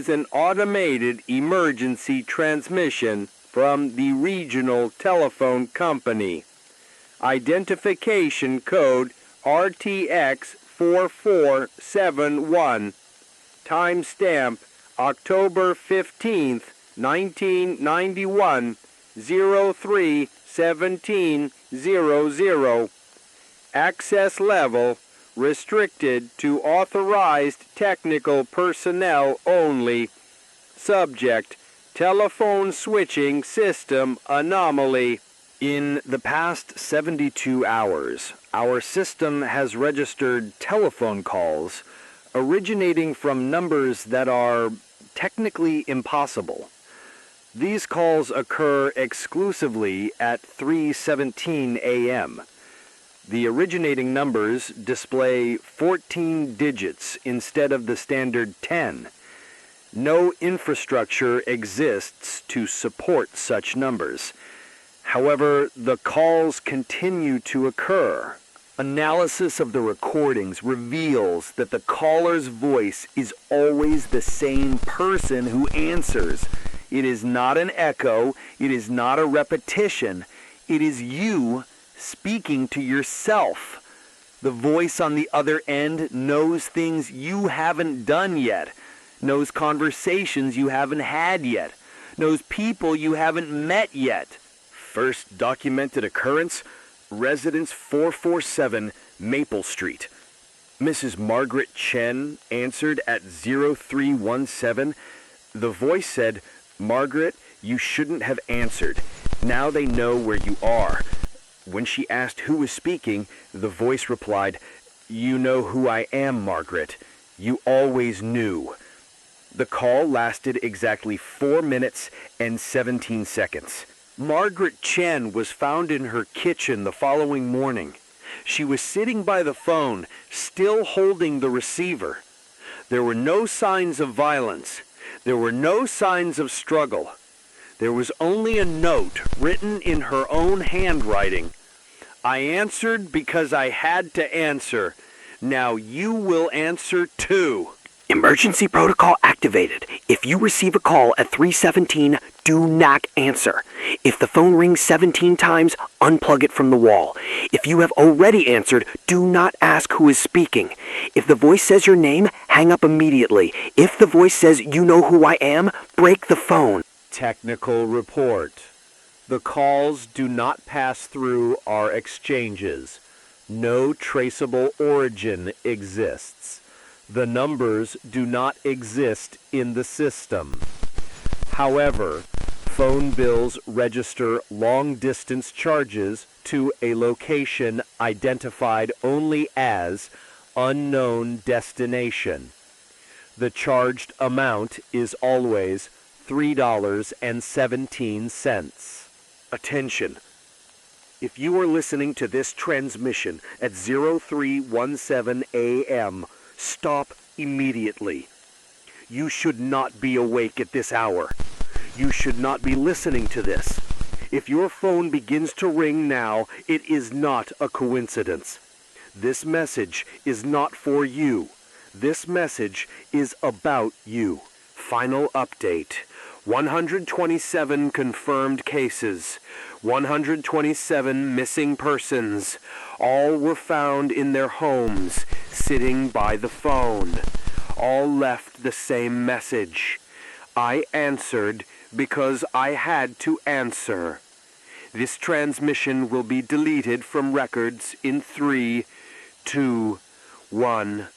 is an automated emergency transmission from the regional telephone company. Identification code RTX 4471. Timestamp October 15th, 1991, 03-1700. Access level restricted to authorized technical personnel only. Subject: telephone switching system anomaly. In the past 72 hours, our system has registered telephone calls originating from numbers that are technically impossible. These calls occur exclusively at 3:17 a.m. The originating numbers display 14 digits instead of the standard 10. No infrastructure exists to support such numbers. However, the calls continue to occur. Analysis of the recordings reveals that the caller's voice is always the same person who answers. It is not an echo. It is not a repetition. It is you speaking to yourself. The voice on the other end knows things you haven't done yet, knows conversations you haven't had yet, knows people you haven't met yet. First documented occurrence, Residence 447 Maple Street. Mrs. Margaret Chen answered at 0317. The voice said, "Margaret, you shouldn't have answered. Now they know where you are." When she asked who was speaking, the voice replied, "You know who I am, Margaret. You always knew." The call lasted exactly 4 minutes and 17 seconds. Margaret Chen was found in her kitchen the following morning. She was sitting by the phone, still holding the receiver. There were no signs of violence. There were no signs of struggle. There was only a note written in her own handwriting. "I answered because I had to answer. Now you will answer too." Emergency protocol activated. If you receive a call at 3:17, do not answer. If the phone rings 17 times, unplug it from the wall. If you have already answered, do not ask who is speaking. If the voice says your name, hang up immediately. If the voice says you know who I am, break the phone. Technical report. The calls do not pass through our exchanges. No traceable origin exists. The numbers do not exist in the system. However, phone bills register long-distance charges to a location identified only as unknown destination. The charged amount is always $3.17. Attention! If you are listening to this transmission at 0317 a.m., stop immediately. You should not be awake at this hour. You should not be listening to this. If your phone begins to ring now, it is not a coincidence. This message is not for you. This message is about you. Final update. 127 confirmed cases. 127 missing persons. All were found in their homes, sitting by the phone. All left the same message. I answered because I had to answer. This transmission will be deleted from records in 3, 2, 1.